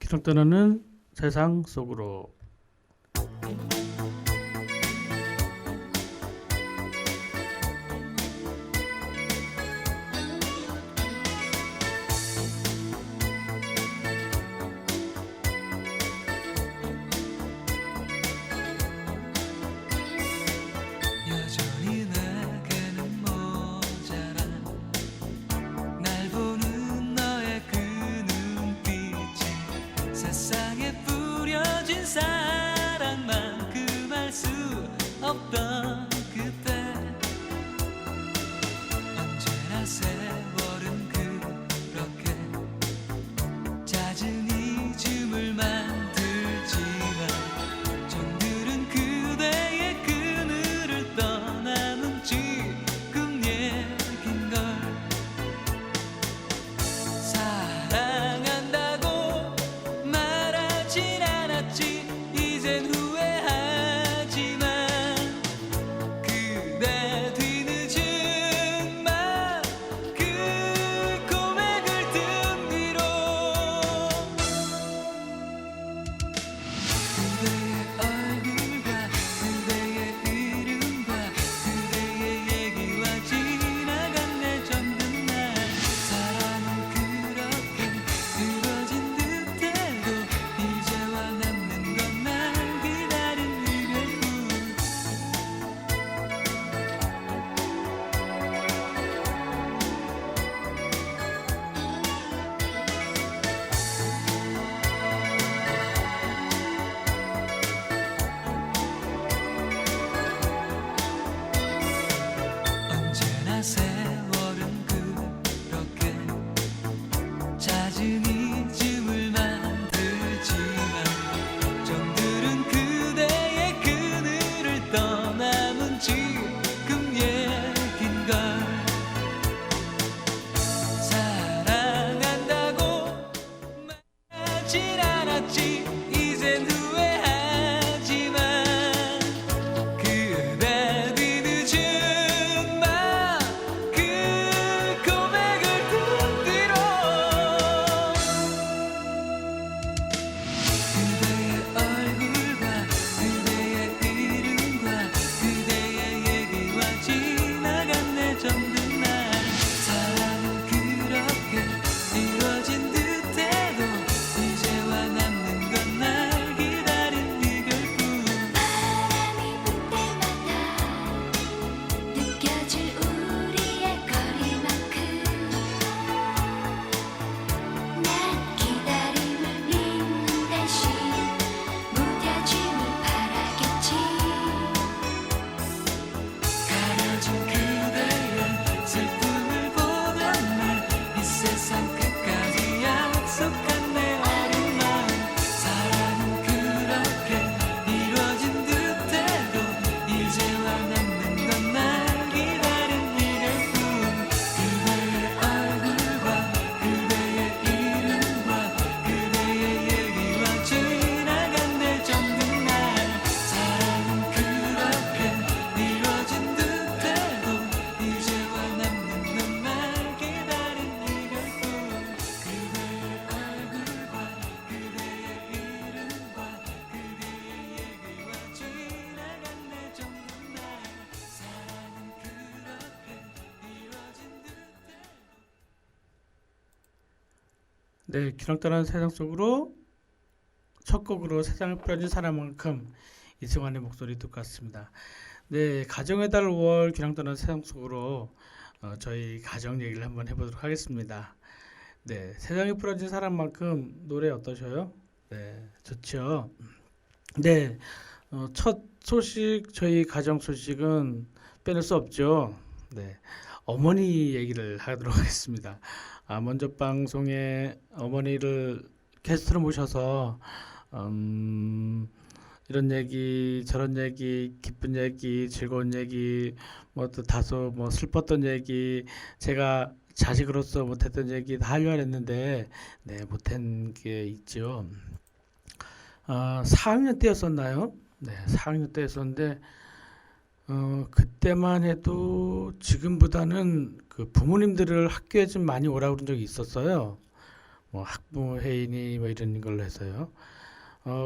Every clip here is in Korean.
기록 떠나는 세상 속으로. 여전히 내게는 모자라 날 보는 너의 그 눈빛이 세상에 뿌려진 사랑만큼 알 수 없던 그때 언제나 세월은 그렇게 잦은 잊음을 만들지만 정들은 그대의 그늘을 떠나는 지금 얘긴걸 사랑한다고 말하진 않았지 이젠 후회하지만 그대 뒤늦은 말 그 고백을 든 뒤로 그대의 얼굴과 그대의 이름과 그대의 얘기와 지나간 내 전든 날 사랑은 그렇게 이루어진 듯해도 이제와 남는 건 날 기다린 이별뿐 언제나 세월은 그렇게 잦은 잊음을 만들지만 정들은 그대의 그늘을 떠남은 지금 얘긴걸 사랑한다고 말하진 않았지 이젠 후회하지만 그대 뒤늦은 말 그 고백을 든 뒤로 그대의 얼굴과 그대의 이름과 그대의 얘기와 지나간 내 전든 날 사랑은 그렇게 이루어진 듯해도 이제와 남는 건 날 기다린 이별뿐 바람이 불 때마다 느껴질 우리의 거리만큼 난 기다림을 믿는 대신 무뎌짐을 바라겠지 가려진 그대의 슬픔을 보던 날 이 세상 끝까지 약속한 내 어린 마음 사랑은 그렇게 이루어진 듯해도 이제와 남는 건 날 기다린 이별뿐 그대의 얼굴과 그대의 이름과 그대의 얘기와 지나간 내 전든 날 사랑은 그렇게 이루어진 듯해도 이제와 남는 건 날 기다린 이별뿐 그대의 얼굴과 그대의 이름과 그대의 얘기와 지나간 내 전든 날 사랑은 그렇게 이루어진 듯해도 네, 기록 떠나는 세상 속으로 첫 곡으로 세상을 뿌려진 사람만큼 이승환의 목소리 듣고 왔습니다. 네, 가정의 달 5월 기록 떠나는 세상 속으로 저희 가정 얘기를 한번 해보도록 하겠습니다. 네, 세상에 뿌려진 사람만큼 노래 어떠셔요? 네, 좋죠. 네, 첫 소식, 저희 가정 소식은 빼놓을 수 없죠. 네, 어머니 얘기를 하도록 하겠습니다. 먼저 방송에 어머니를 게스트로 모셔서 이런 얘기, 저런 얘기, 기쁜 얘기, 즐거운 얘기, 뭐 또 다소 뭐 슬펐던 얘기, 제가 자식으로서 못했던 얘기 다 하려고 했는데, 네, 못한 게 있죠. 4학년 때였었나요? 네, 4학년 때였었는데, 그때만 해도 지금보다는 그 부모님들을 학교에 좀 많이 오라고 그런 적이 있었어요. 뭐 뭐 혜인이 뭐 이런 걸로 해서요.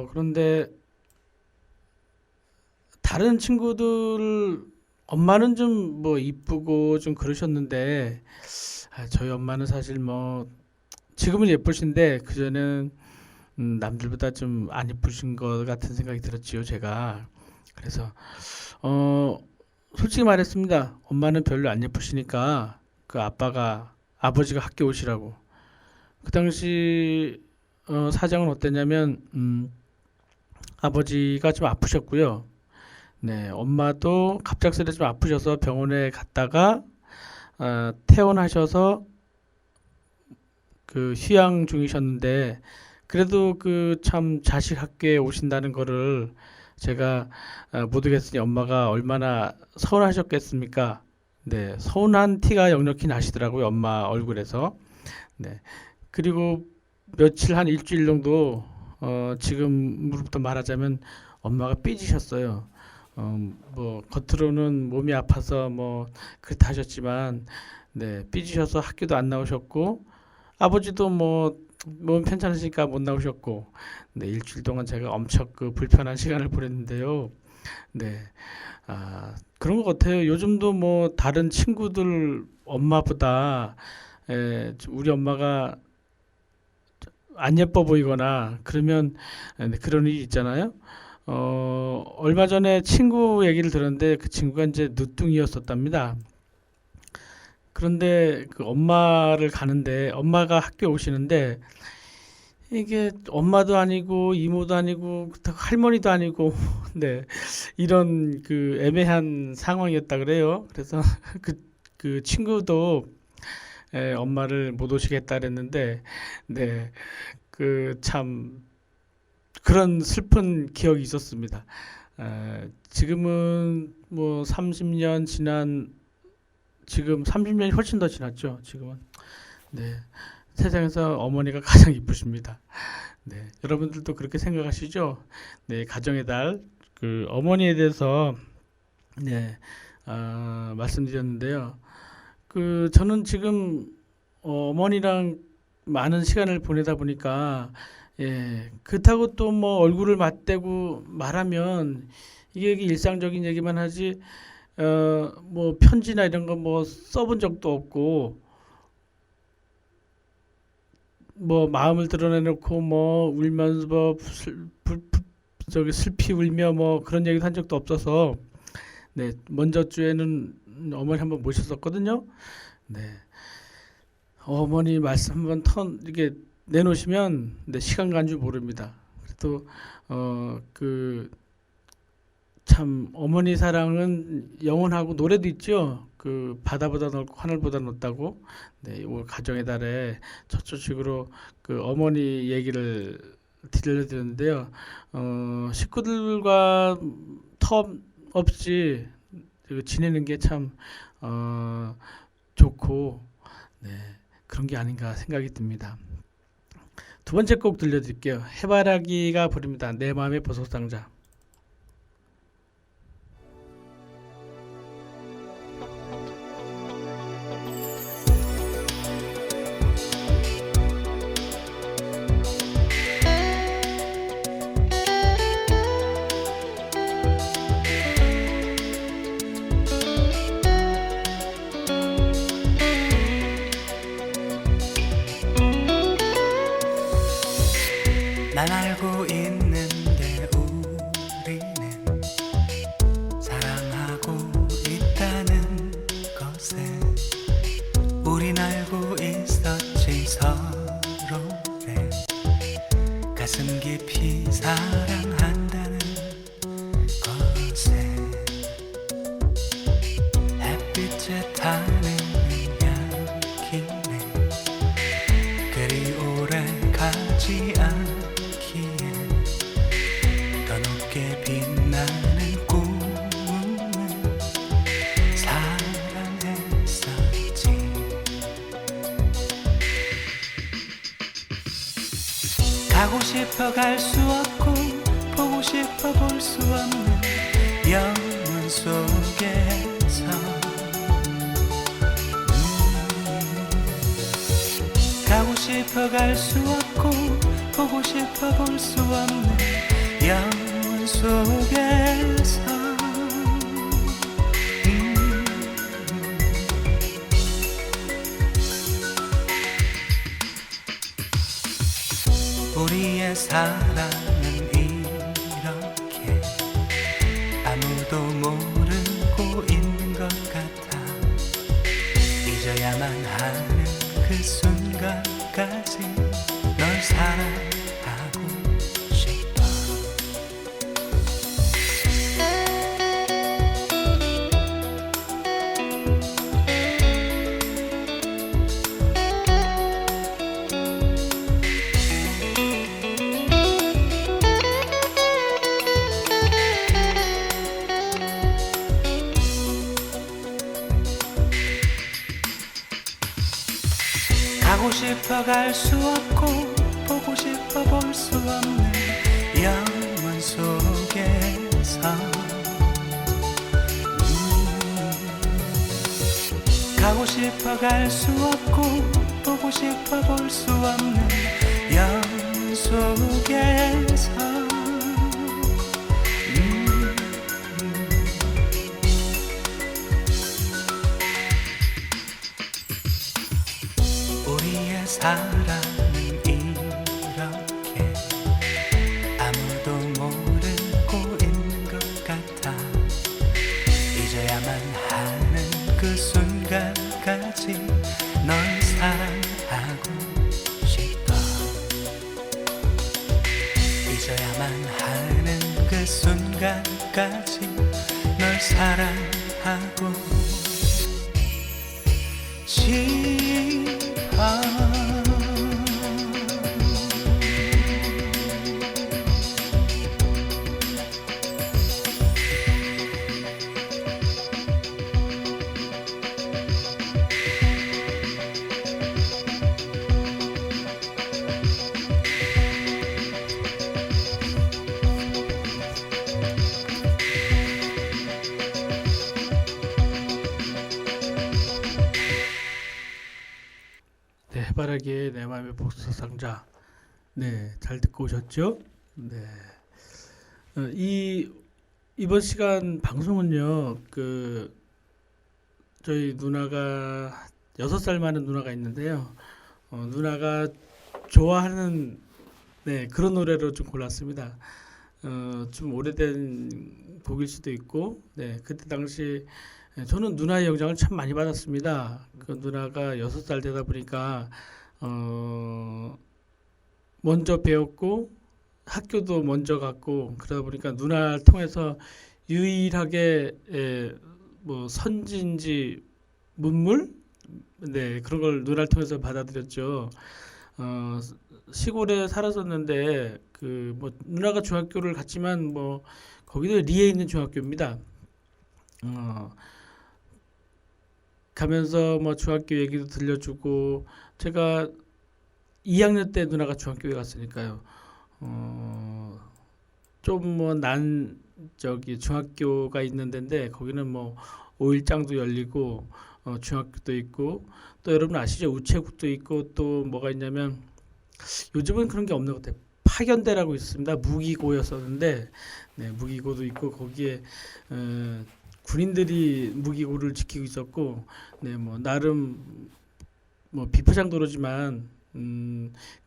그런데 다른 친구들 엄마는 좀 뭐 이쁘고 좀 그러셨는데 저희 엄마는 사실 뭐 지금은 예쁘신데 그전에는 남들보다 좀 안 이쁘신 것 같은 생각이 들었지요, 제가. 그래서 어 솔직히 말했습니다. 엄마는 별로 안 예쁘시니까 그 아버지가 학교 오시라고. 그 당시 사정은 어땠냐면 아버지가 좀 아프셨고요. 네, 엄마도 갑작스레 좀 아프셔서 병원에 갔다가 퇴원하셔서 그 휴양 중이셨는데 그래도 그 참 자식 학교에 오신다는 거를 제가 못 오겠으니 엄마가 얼마나 서운하셨겠습니까? 네, 서운한 티가 역력히 나시더라고요, 엄마 얼굴에서. 네, 그리고 며칠 한 일주일 정도 지금으로부터 말하자면 엄마가 삐지셨어요. 뭐 겉으로는 몸이 아파서 뭐 그렇다 하셨지만 네, 삐지셔서 학교도 안 나오셨고 아버지도 뭐 몸 편찮으시니까 못 나오셨고 네, 일주일 동안 제가 엄청 그 불편한 시간을 보냈는데요. 네, 그런 것 같아요. 요즘도 뭐 다른 친구들 엄마보다 우리 엄마가 안 예뻐 보이거나 그러면 네, 그런 일이 있잖아요. 얼마 전에 친구 얘기를 들었는데 그 친구가 이제 늦둥이였었답니다. 그런데 그 엄마를 가는데 엄마가 학교 오시는데 이게 엄마도 아니고 이모도 아니고 그렇다고 할머니도 아니고 네 이런 그 애매한 상황이었다 그래요. 그래서 그 친구도 엄마를 못 오시겠다 그랬는데 네 그 참 그런 슬픈 기억이 있었습니다. 지금은 뭐 30년 지난 지금 30년이 훨씬 더 지났죠. 지금은 네 세상에서 어머니가 가장 이쁘십니다. 네 여러분들도 그렇게 생각하시죠? 네 가정의 달 그 어머니에 대해서 네 말씀드렸는데요. 그 저는 지금 어머니랑 많은 시간을 보내다 보니까 예 그렇다고 또 뭐 얼굴을 맞대고 말하면 이게 일상적인 얘기만 하지 뭐 편지나 이런 거 뭐 써본 적도 없고 뭐 마음을 드러내놓고 뭐 울면서 뭐 저기 슬피 울며 뭐 그런 얘기도 한 적도 없어서 네 먼저 주에는 어머니 한번 모셨었거든요. 네 어머니 말씀 한번 이렇게 내놓으시면 네 시간 간 줄 모릅니다. 또 그 참 어머니 사랑은 영원하고 노래도 있죠. 그 바다보다 넓고 하늘보다 높다고. 네, 올 가정의 달에 저쪽식으로 그 어머니 얘기를 들려드렸는데요. 식구들과 텀 없이 지내는 게 참 좋고 네, 그런 게 아닌가 생각이 듭니다. 두 번째 곡 들려드릴게요. 해바라기가 부릅니다. 내 마음의 보석상자. 난 알고 있는데 우리는 사랑하고 있다는 것을 우린 알고 있었지 서로를 가슴 깊이 사랑한다는 것을 햇빛에 타는 향기는 그리 오래 가지 않기에 더 높게 빛나는 꿈을 사랑했었지. 가고 싶어 갈 수 없고 보고 싶어 볼 수 없는 영원 속에서 가고 싶어 싶어 갈 수 없고 보고 싶어 볼 수 없는 영원 속에서 우리의 사랑은 이렇게 아무도 모르고 있는 것 같아. 잊어야만 하는 그 순간까지 널 사랑하고 싶어. 가고 싶어 갈 수 없고 보고 싶어 볼 수 없는 영원 속에서 가고 싶어 갈 수 없고 보고 싶어 볼 수 없는 영원 속에서 우리의 사랑은 이렇게 아무도 모르고 있는 것 같아. 잊어야만 하는 그 순간까지 널 사랑하고 싶어. 잊어야만 하는 그 순간까지 널 사랑하고 싶어. 네, 해바라기의 내 마음의 복수 상자. 네, 잘 듣고 오셨죠? 네. 이번 시간 방송은요, 저희 누나가 6살 많은 누나가 있는데요. 누나가 좋아하는 그런 노래로 좀 골랐습니다. 좀 오래된 곡일 수도 있고, 그때 당시 저는 누나의 영향을 참 많이 받았습니다. 그 누나가 6살 되다 보니까 먼저 배웠고 학교도 먼저 갔고 그러다 보니까 누나를 통해서 유일하게 뭐 선진지 문물 그런 걸 누나를 통해서 받아들였죠. 시골에 살았었는데 그 뭐 누나가 중학교를 갔지만 뭐 거기도 리에 있는 중학교입니다. 가면서 뭐 중학교 얘기도 들려주고 제가 2학년 때 누나가 중학교에 갔으니까요. 좀 뭐 저기 중학교가 있는 데인데 거기는 뭐 5일장도 열리고 중학교도 있고 또 여러분 아시죠? 우체국도 있고 또 뭐가 있냐면 요즘은 그런 게 없는 것 같아요. 파견대라고 있습니다. 무기고였었는데 무기고도 있고 거기에 군인들이 무기고를 지키고 있었고 뭐 나름 뭐 비포장도로지만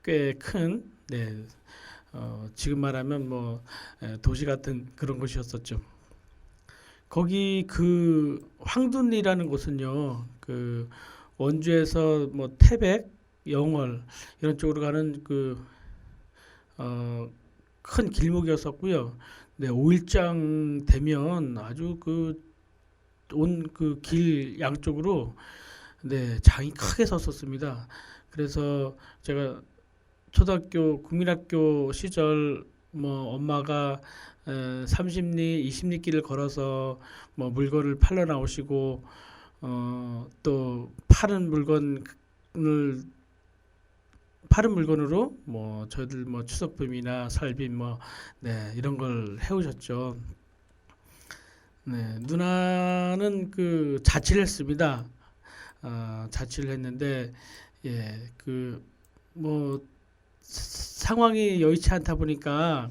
꽤 큰 지금 말하면 뭐 도시 같은 그런 곳이었었죠. 거기 그 황둔리라는 곳은요, 그 원주에서 뭐 태백, 영월 이런 쪽으로 가는 큰 길목이었었고요. 5일장 되면 아주 온 그 길 양쪽으로 장이 크게 섰었습니다. 그래서 제가 초등학교 국민학교 시절 뭐 엄마가 30리, 20리 길을 걸어서 뭐 물건을 팔러 나오시고 또 파는 물건으로 뭐 저희들 뭐 추석빔이나 살빔 뭐 이런 걸 해오셨죠. 누나는 자취를 했습니다. 자취를 했는데 뭐 상황이 여의치 않다 보니까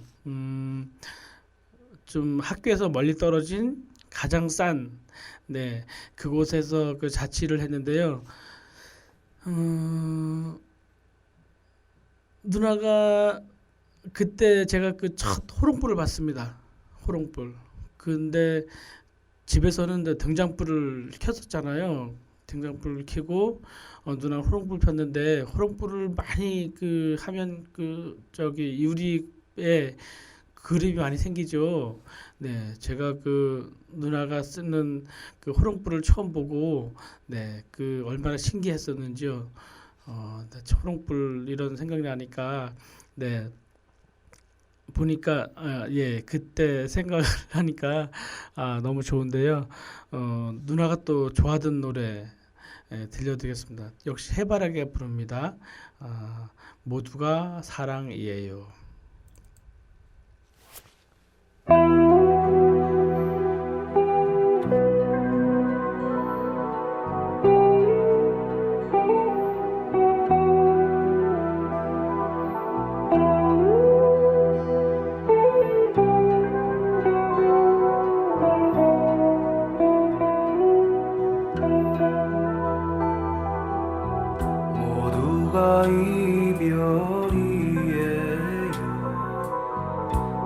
좀 학교에서 멀리 떨어진 가장 싼 네, 그곳에서 그 자취를 했는데요. 음, 누나가 그때 제가 그 첫 호롱불을 봤습니다. 호롱불. 근데 집에서는 이제 등장불을 켰었잖아요. 등장불을 켜고 누나 호롱불 폈는데 호롱불을 많이 그 하면 그 저기 유리에 그림이 많이 생기죠. 네, 제가 그 누나가 쓰는 그 호롱불을 처음 보고 네, 그 얼마나 신기했었는지요. 네, 호롱불 이런 생각이 나니까 네, 보니까 예, 그때 생각을 하니까 너무 좋은데요. 누나가 또 좋아하던 노래 들려드리겠습니다. 역시 해바라기가 부릅니다. 모두가 사랑이에요. 모두가 이별이에요.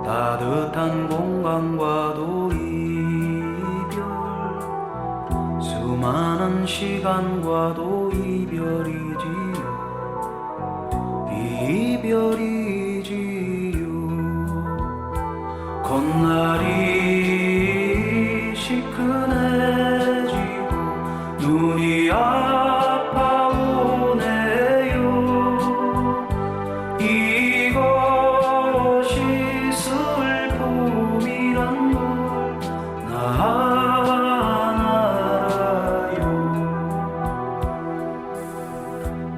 따뜻한 공간과도 이별, 수많은 시간과도 이별이지요. 이별이지요. 콧날이 시큰해지고 눈이 아파오네요. 이것이 슬픔이란 걸 나 알아요.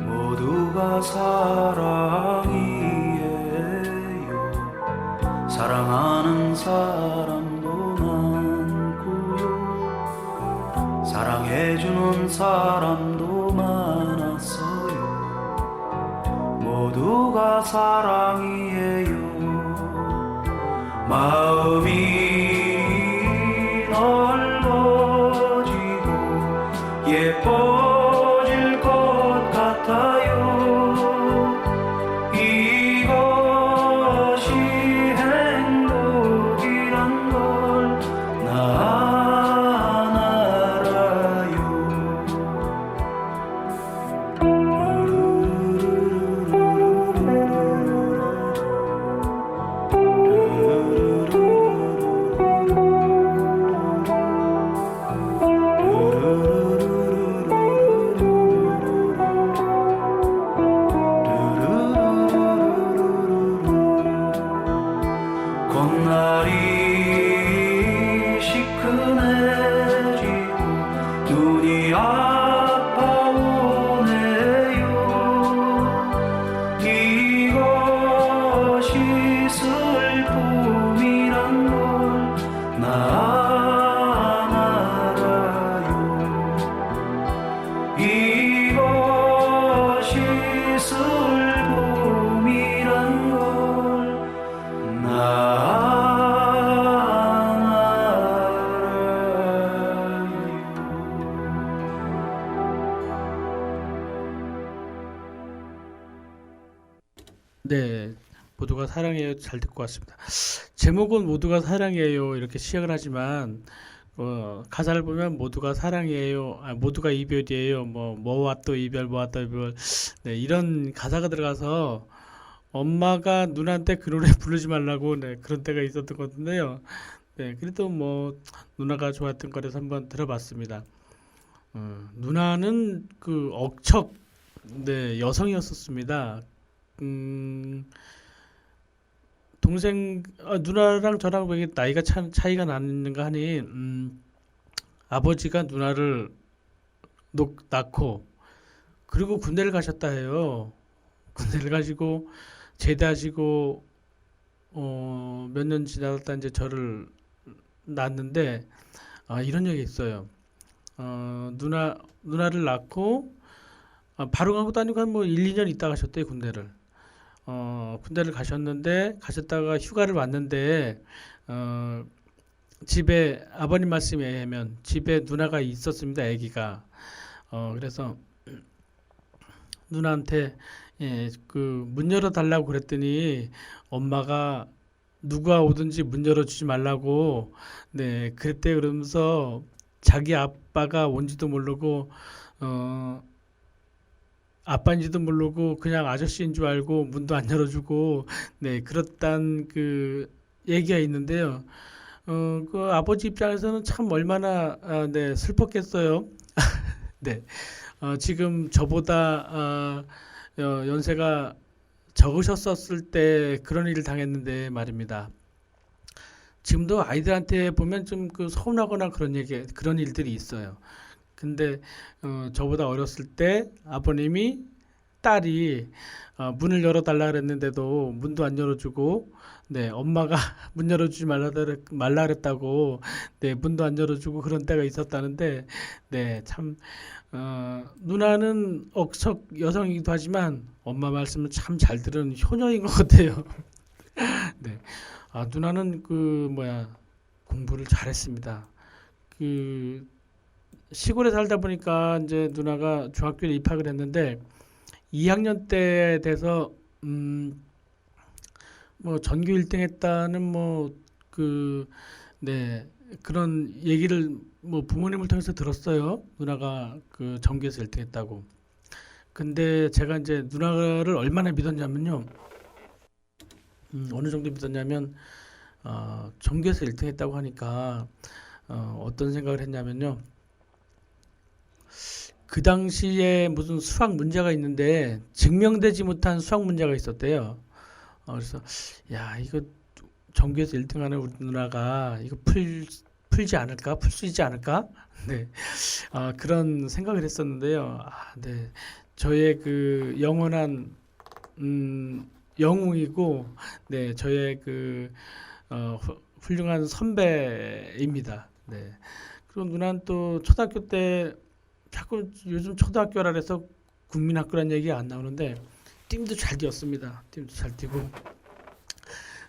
모두가 사랑이에요. 사랑하는 사람도 많고요. 사랑해주는 사람도 많았어요. 모두가 사랑이에요. 마음이 넓어지고 예뻐질 것 같아요. 이것이 행복이란 걸 나 알아요. 콧날이 시큰해지고 눈이 아파오네요. 이것이 슬픔이란 걸 나 알아요. 이것이 슬픔이란 걸 나 네, 모두가 사랑해요. 잘 듣고 왔습니다. 제목은 모두가 사랑해요. 이렇게 시작을 하지만 가사를 보면 모두가 사랑이에요. 모두가 이별이에요. 뭐와 또 이별, 뭐와 또 이별. 네, 이런 가사가 들어가서 엄마가 누나한테 그 노래 부르지 말라고 네, 그런 때가 있었던 것 같은데요. 네, 그래도 뭐 누나가 좋아했던 거라서 한번 들어봤습니다. 누나는 그 억척 네, 여성이었었습니다. 음, 동생 누나랑 저랑 왜 이렇게 나이가 차이가 나는가 하니 아버지가 누나를 낳고 그리고 군대를 가셨다 해요. 군대를 가시고 제대하시고 몇 년 지나다 이제 저를 낳았는데 이런 얘기 있어요. 누나를 낳고 바로 간 것도 아니고 한 뭐 1, 2년 있다 가셨대요, 군대를. 군대를 가셨다가 휴가를 왔는데, 어, 집에 아버님 말씀에 의하면 집에 누나가 있었습니다, 아기가. 그래서 누나한테 그 문 열어 달라고 그랬더니 엄마가 누가 오든지 문 열어주지 말라고 네 그랬대. 그러면서 자기 아빠가 온지도 모르고 어 아빠인지도 모르고 그냥 아저씨인 줄 알고 문도 안 열어주고 네 그렇단 그 얘기가 있는데요. 그 아버지 입장에서는 참 얼마나 네 슬펐겠어요. 네. 지금 저보다 연세가 적으셨었을 때 그런 일을 당했는데 말입니다. 지금도 아이들한테 보면 좀 그 서운하거나 그런 일들이 있어요. 근데 저보다 어렸을 때 아버님이 딸이 문을 열어달라 그랬는데도 문도 안 열어주고 네 엄마가 문 열어주지 말라 그랬다고 네 문도 안 열어주고 그런 때가 있었다는데 네 참 누나는 억척 여성이기도 하지만 엄마 말씀을 참 잘 들은 효녀인 것 같아요. 네. 누나는 그 뭐야 공부를 잘했습니다. 그 시골에 살다 보니까 이제 누나가 중학교에 입학을 했는데 2학년 때 돼서 뭐 전교 1등 했다는 뭐 그 네 그런 얘기를 뭐 부모님을 통해서 들었어요. 누나가 그 전교에서 1등 했다고. 근데 제가 이제 누나를 얼마나 믿었냐면요. 어느 정도 믿었냐면 전교에서 1등 했다고 하니까 어떤 생각을 했냐면요. 그 당시에 무슨 수학 문제가 있는데 증명되지 못한 수학 문제가 있었대요. 그래서 야 이거 전교에서 1등하는 우리 누나가 이거 풀지 않을까? 풀 수 있지 않을까? 네, 그런 생각을 했었는데요. 네, 저의 그 영원한 영웅이고, 네, 저의 그 훌륭한 선배입니다. 네. 그리고 누나는 또 초등학교 때 자꾸 요즘 초등학교라 해서 국민학교란 얘기가 안 나오는데 팀도 잘 뛰었습니다. 팀도 잘 뛰고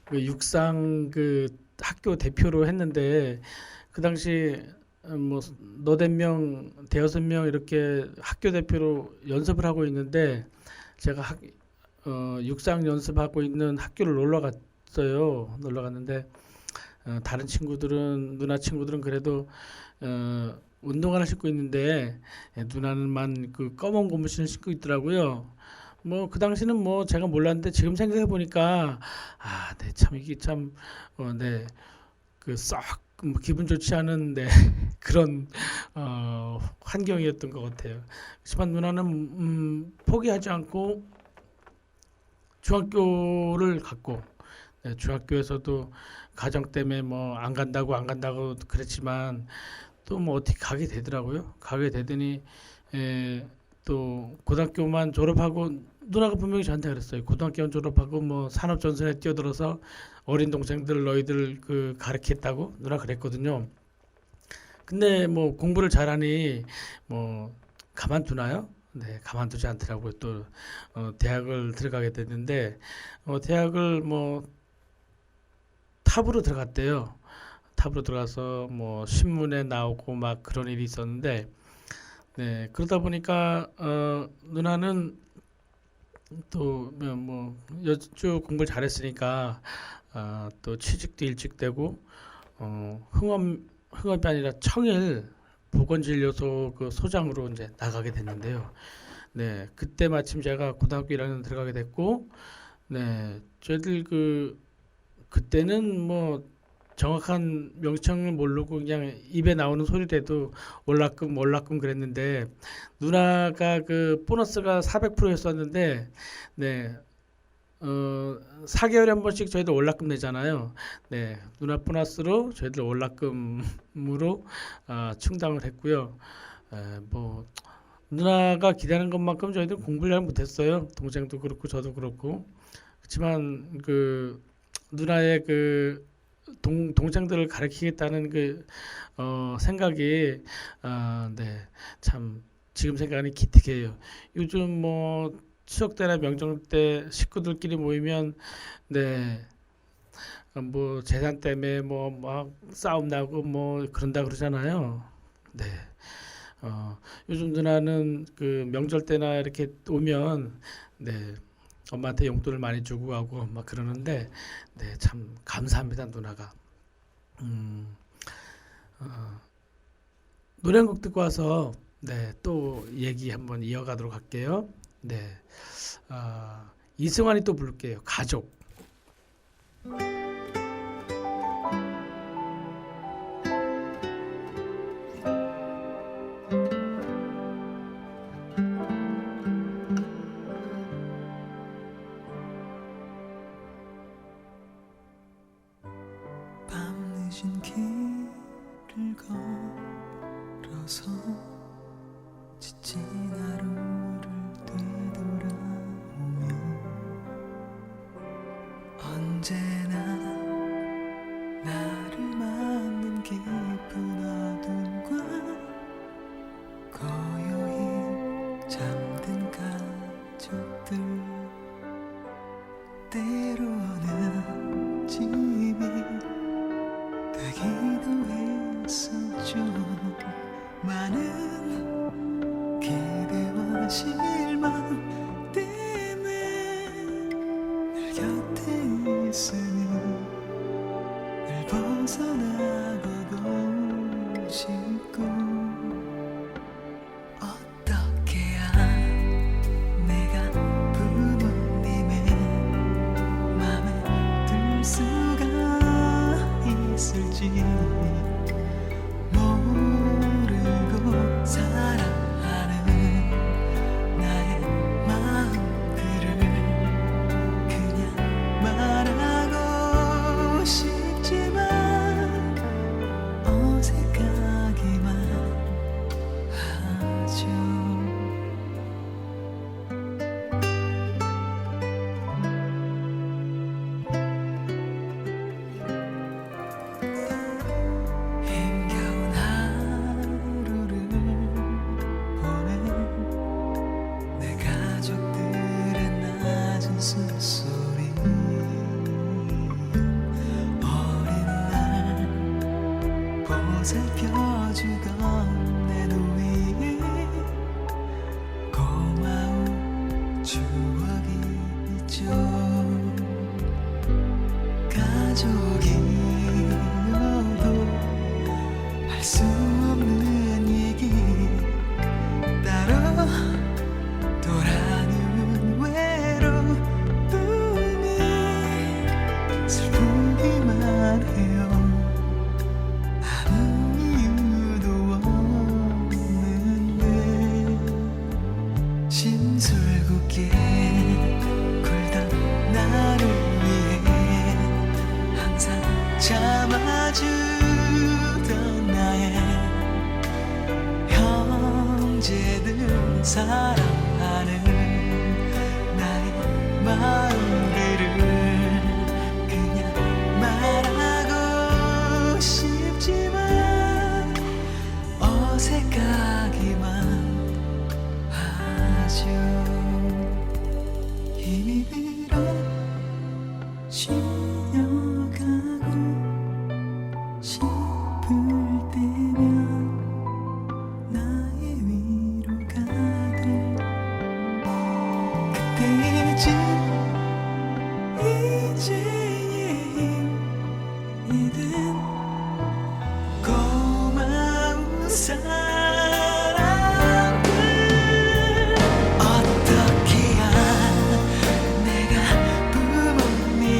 그 육상 그 학교 대표로 했는데 그 당시 뭐 너댓 명, 대여섯 명 이렇게 학교 대표로 연습을 하고 있는데 제가 육상 연습하고 있는 학교를 놀러 갔어요. 놀러 갔는데 다른 친구들은 누나 친구들은 그래도 운동화를 신고 있는데 누나는만 그 검은 고무신을 신고 있더라고요. 뭐 그 당시는 뭐 제가 몰랐는데 지금 생각해 보니까 네, 참 이게 참 네, 그 썩 뭐 기분 좋지 않은 네, 그런 환경이었던 것 같아요. 하지만 누나는 포기하지 않고 중학교를 갔고 네, 중학교에서도 가정 때문에 뭐 안 간다고 그랬지만 또 뭐 어떻게 가게 되더라고요. 가게 되더니 또 고등학교만 졸업하고 누나가 분명히 저한테 그랬어요. 고등학교만 졸업하고 뭐 산업전선에 뛰어들어서 어린 동생들 너희들 그 가르치겠다고 누나 그랬거든요. 근데 뭐 공부를 잘하니 뭐 가만두나요? 네, 가만두지 않더라고요. 또 대학을 들어가게 됐는데 대학을 뭐 탑으로 들어갔대요. 탑으로 들어가서 뭐 신문에 나오고 막 그런 일이 있었는데 네, 그러다 보니까 누나는 또 뭐 쭉 공부를 잘했으니까 또 취직도 일찍 되고 흥업이 아니라 청일 보건진료소 그 소장으로 이제 나가게 됐는데요. 네, 그때 마침 제가 고등학교 1학년 들어가게 됐고, 네, 저희들 그때는 뭐 정확한 명칭을 모르고 그냥 입에 나오는 소리라도 월납금 그랬는데 누나가 그 보너스가 400%였었는데 네. 4개월에 한 번씩 저희들 월납금 내잖아요. 네. 누나 보너스로 저희들 월납금으로 충당을 했고요. 뭐 누나가 기대하는 것만큼 저희들 공부를 잘 못했어요. 동생도 그렇고 저도 그렇고. 그렇지만 그 누나의 그 동생들을 가르치겠다는 그 생각이 네, 참 지금 생각하니 기특해요. 요즘 뭐 추석 때나 명절 때 식구들끼리 모이면 네, 뭐 재산 때문에 뭐 막 싸움 나고 뭐 그런다 그러잖아요. 네. 요즘 누나는 그 명절 때나 이렇게 오면 네, 엄마한테 용돈을 많이 주고 가고 막 그러는데 네, 참 감사합니다, 누나가. 음, 어, 노래 한 곡 듣고 와서 네, 또 얘기 한번 이어가도록 할게요. 네. 이승환이 또 부를게요. 가족. 밤늦은 길을 걸어서 지친 하루를 되돌아오며 언제나 나를 맞는 깊은 어둠과 고요히 잠든 가족들 때로는 집이 되기도 했었죠. 많은 기대와 실망 때문에 늘 곁에 있으니 늘 벗어나고도 싶고 어떻게 해야 내가 부모님의 맘에 들 수가 있을지 모르고 살아가는 나의 마음들을 그냥 말하고 싶지만 어색하기만 하죠. 힘겨운 하루를 보낸 내 가족들의 낮은 숨소리 어린 날 보살펴주던 내 노이에 고마운 추억이 있죠. 가족이어도 할 수 없는 얘기 따로 돌아누운 외로움이 슬프기만 해요. 아무 이유도 없는데 심술궂게 굴던 나를 위해 항상 참아주던 나의 형제들 사랑하는 나의 마음들을 그냥 말하고 싶지만 어색하기만 하죠. 힘이 들어 쉬어가고 싶을 때면 나의 위로가 돼. 그때쯤 이제의 힘이 된 고마운 사랑들 어떻게 해야 내가 부모님의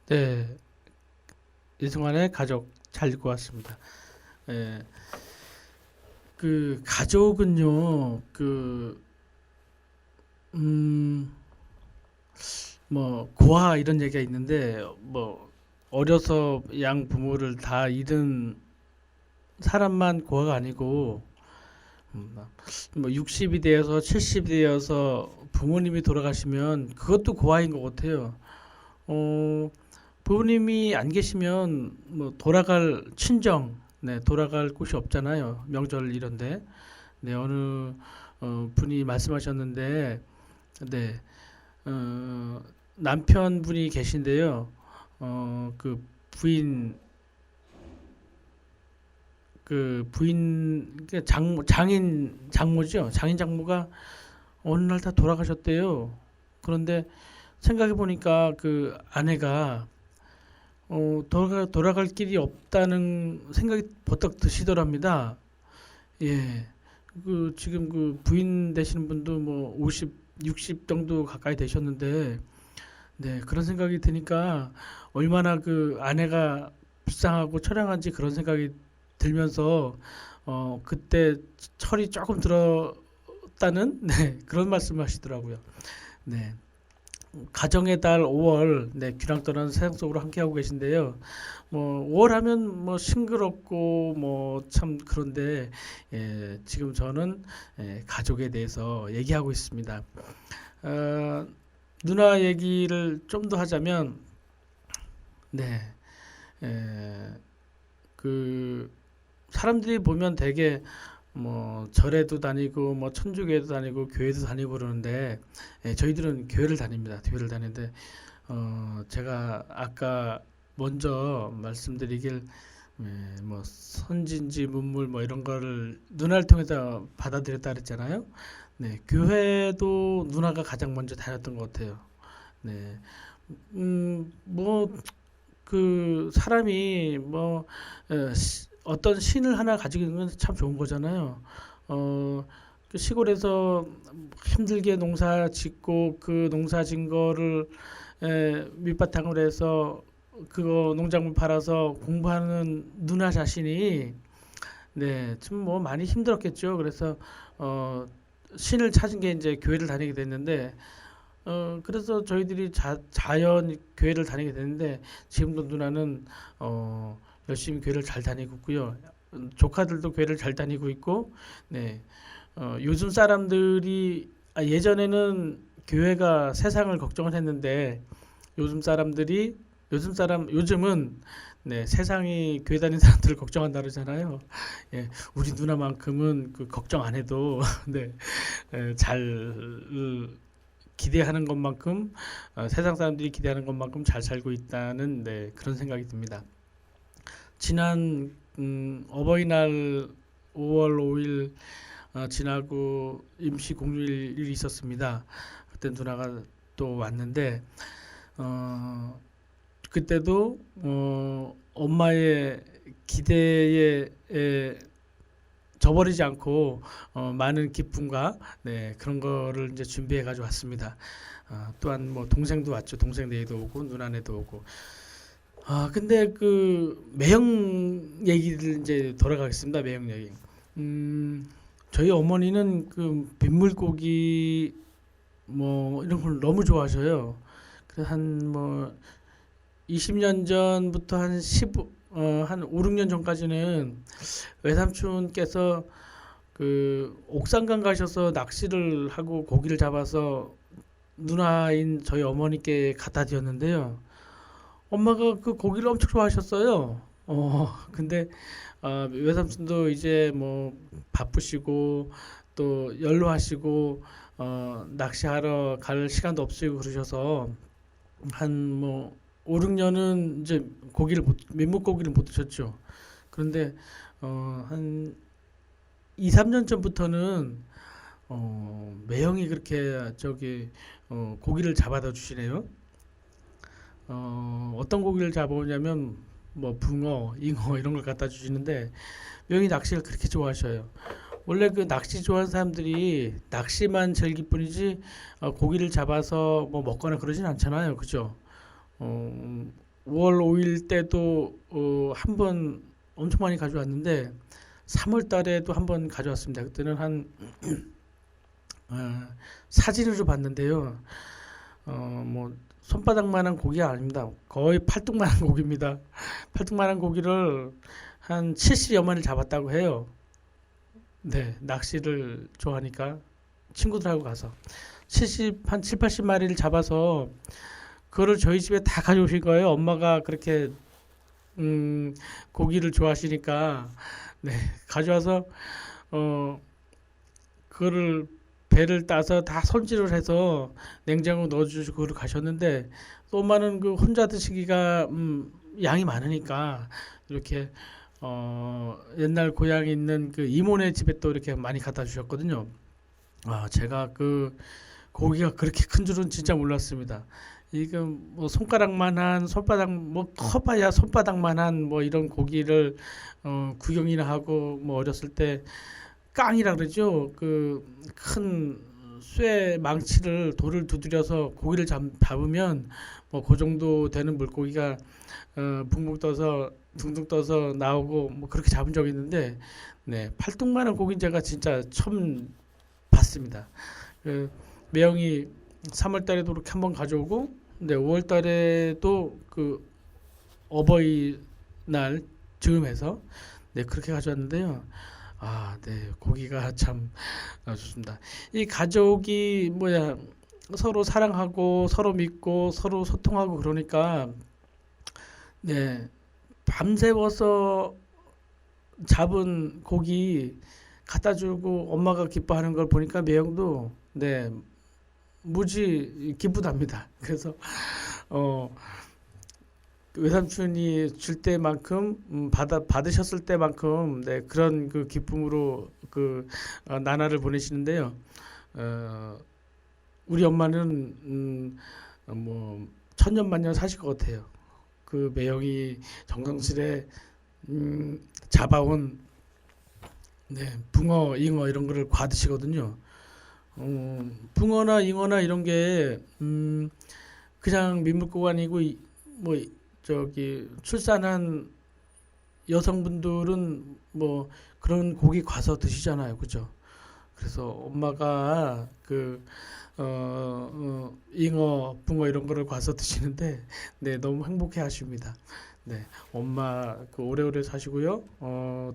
네, 이승환의 가족 잘 읽고 왔습니다. 예, 그 가족은요, 음, 뭐 고아 이런 얘기가 있는데 뭐 어려서 양 부모를 다 잃은 사람만 고아가 아니고 뭐 60이 되어서 70이 되어서 부모님이 돌아가시면 그것도 고아인 것 같아요. 어, 부모님이 안 계시면 뭐 돌아갈 친정, 네, 돌아갈 곳이 없잖아요. 명절 이런데. 네, 어느 분이 말씀하셨는데, 네, 남편분이 계신데요. 그 부인, 장모죠. 장인 장모가 어느 날 다 돌아가셨대요. 그런데 생각해 보니까 그 아내가 돌아갈 길이 없다는 생각이 버떡 드시더랍니다. 예. 지금 그 부인 되시는 분도 뭐 50, 60 정도 가까이 되셨는데, 네, 그런 생각이 드니까 얼마나 그 아내가 불쌍하고 처량한지 그런 생각이 들면서, 그때 철이 조금 들었다는, 네, 그런 말씀을 하시더라고요. 네. 가정의 달 5월, 네, 귀랑 떠나는 세상 속으로 함께하고 계신데요. 뭐 5월 하면 뭐 싱그럽고 뭐 참 그런데 지금 저는 가족에 대해서 얘기하고 있습니다. 어, 누나 얘기를 좀 더 하자면, 네, 에, 그 사람들이 보면 되게 뭐 절에도 다니고 뭐 천주교에도 다니고 교회도 다니고 그러는데 저희들은 교회를 다닙니다. 교회를 다니는데 제가 아까 먼저 말씀드리길 뭐 선진지 문물 뭐 이런 거를 누나를 통해서 받아들였다 그랬잖아요. 네, 교회도 누나가 가장 먼저 다녔던 것 같아요. 네, 뭐 그 사람이 뭐 어떤 신을 하나 가지고 있는 건 참 좋은 거잖아요. 그 시골에서 힘들게 농사 짓고 그 농사 진 거를 밑바탕으로 해서 그거 농작물 팔아서 공부하는 누나 자신이 네, 좀 뭐 많이 힘들었겠죠. 그래서 신을 찾은 게 이제 교회를 다니게 됐는데 그래서 저희들이 자연 교회를 다니게 됐는데 지금도 누나는 열심히 교회를 잘 다니고 있고요. 조카들도 교회를 잘 다니고 있고, 네. 요즘 사람들이 예전에는 교회가 세상을 걱정을 했는데 요즘은 네, 세상이 교회 다니는 사람들을 걱정한다 그러잖아요. 예, 우리 누나만큼은 그 걱정 안 해도 네, 잘 기대하는 것만큼 세상 사람들이 기대하는 것만큼 잘 살고 있다는 네, 그런 생각이 듭니다. 지난 어버이날 5월 5일 지나고 임시 공휴일이 있었습니다. 그때 누나가 또 왔는데 그때도 엄마의 기대에 저버리지 않고 많은 기쁨과 네, 그런 거를 이제 준비해 가지고 왔습니다. 또한 뭐 동생도 왔죠. 동생 내에도 오고 누나네도 오고. 근데 그 매형 얘기를 이제 돌아가겠습니다. 매형 얘기. 저희 어머니는 그 빗물고기 뭐 이런 걸 너무 좋아하셔요. 그래서 한 뭐 20년 전부터 한 5, 6년 전까지는 외삼촌께서 그 옥산강 가셔서 낚시를 하고 고기를 잡아서 누나인 저희 어머니께 갖다 드렸는데요. 엄마가 그 고기를 엄청 좋아하셨어요. 근데 외삼촌도 이제 뭐 바쁘시고 또 연로하시고 낚시하러 갈 시간도 없으시고 그러셔서 한 뭐 5, 6년은 이제 민물고기를 못 드셨죠. 그런데 한 2, 3년 전부터는 매형이 그렇게 고기를 잡아다 주시네요. 어떤 고기를 잡아오냐면 뭐 붕어, 잉어 이런 걸 갖다 주시는데 매형이 낚시를 그렇게 좋아하셔요. 원래 그 낚시 좋아하는 사람들이 낚시만 즐길 뿐이지 고기를 잡아서 뭐 먹거나 그러진 않잖아요. 그죠? 5월 5일 때도 한 번 엄청 많이 가져왔는데 3월 달에도 한 번 가져왔습니다. 그때는 한 사진으로 봤는데요. 뭐 손바닥만한 고기가 아닙니다. 거의 팔뚝만한 고기입니다. 팔뚝만한 고기를 한 70여 마리를 잡았다고 해요. 네, 낚시를 좋아하니까 친구들하고 가서 한 7, 80마리를 잡아서 그거를 저희 집에 다 가져오신 거예요. 엄마가 그렇게 고기를 좋아하시니까 네, 가져와서 그거를 배를 따서 다 손질을 해서 냉장고 넣어주시고 그걸 가셨는데 또 엄마는 그 혼자 드시기가 양이 많으니까 이렇게 옛날 고향에 있는 그 이모네 집에 또 이렇게 많이 갖다 주셨거든요. 제가 그 고기가 그렇게 큰 줄은 진짜 몰랐습니다. 이거 뭐 손가락만한 손바닥 뭐 커봐야 손바닥만한 뭐 이런 고기를 구경이나 하고 뭐 어렸을 때 깡이라 그러죠. 그 큰 쇠 망치를 돌을 두드려서 고기를 잡으면 뭐 그 정도 되는 물고기가 붕붕 떠서 둥둥 떠서 나오고 뭐 그렇게 잡은 적이 있는데 네, 팔뚝만한 고기는 제가 진짜 처음 봤습니다. 매형이 3월 달에도 그렇게 한번 가져오고 네, 5월 달에도 그 어버이날 즈음해서 네, 그렇게 가져왔는데요. 네, 고기가 참 좋습니다. 이 가족이 뭐야 서로 사랑하고 서로 믿고 서로 소통하고 그러니까 네, 밤새워서 잡은 고기 갖다 주고 엄마가 기뻐하는 걸 보니까 매형도 네, 무지 기쁘답니다. 그래서 외삼촌이 줄 때만큼 받으셨을 때만큼 네, 그런 그 기쁨으로 그 나날을 보내시는데요. 우리 엄마는 뭐 천년만년 사실 것 같아요. 그 매형이 정성스레 잡아온 네, 붕어, 잉어 이런 거를 과드시거든요. 붕어나 잉어나 이런 게 그냥 민물고기아니고 뭐 저기 출산한 여성분들은 뭐 그런 고기 과서 드시잖아요, 그죠? 그래서 엄마가 그 잉어, 붕어 이런 거를 과서 드시는데 네, 너무 행복해 하십니다. 네, 엄마 그 오래오래 사시고요.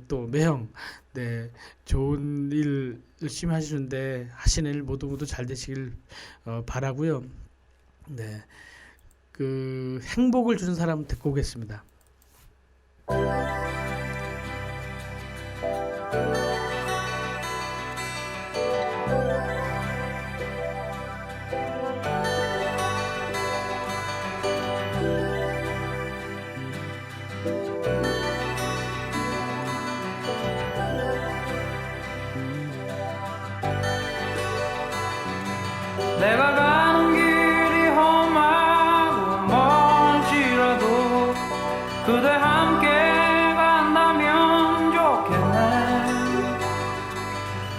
또 매형 네, 좋은 일 열심히 하시는데 하시는 일 모두 모두 잘 되시길 바라고요. 네, 그 행복을 주는 사람 듣고 오겠습니다. 내가 가는 길이 험하고 멀지라도 그대 함께 간다면 좋겠네.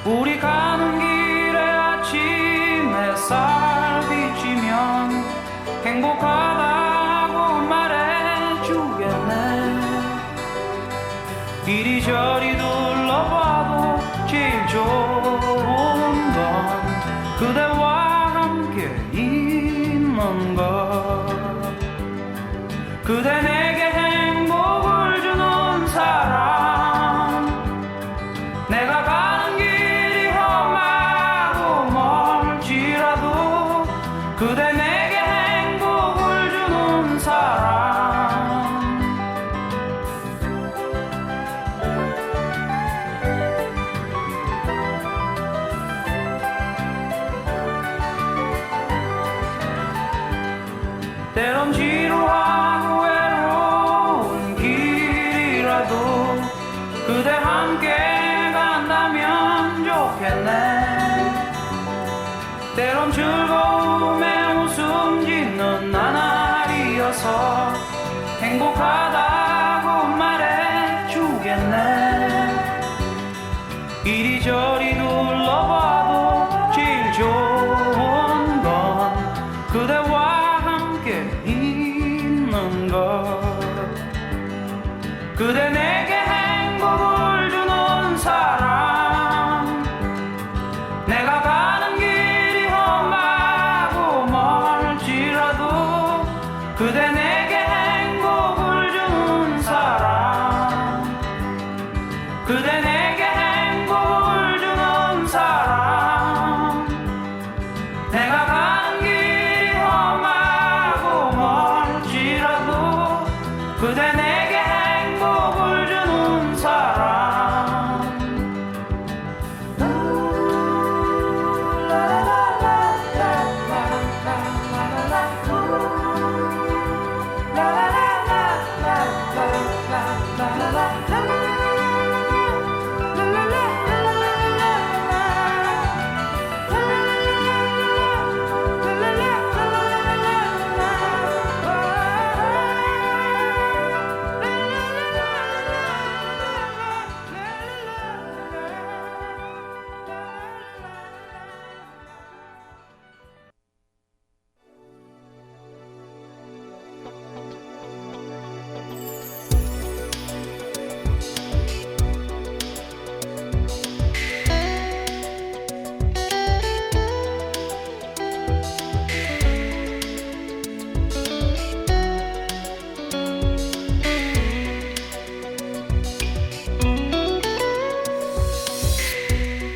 우리 가는 길에 아침 햇살 비치면 행복하다고 말해주겠네. 이리저리 둘러봐도 제일 좋은 건 그대와 있는 것. 그대 내게 행복을 주는 사람. 내가 가는 길이 험하고 멀지라도 그대 내게 행복을 주는 사람. 때론 지루하고 외로운 길이라도 그대 함께 간다면 좋겠네. 때론 즐거움에 웃음 짓는 나날이어서 행복하다고 말해주겠네. 이리저리 둘러봐도 제일 좋은 건 그대와 있는 것. 그대 내게 행복을 주는 사람 내가 가는 길이 험하고 멀지라도 그대 내게 행복을 주는 사람 그대 내게 행복을 주는 사람 내가 가는 길이 험하고 멀지라도 그대 내게 행복을 주는 사람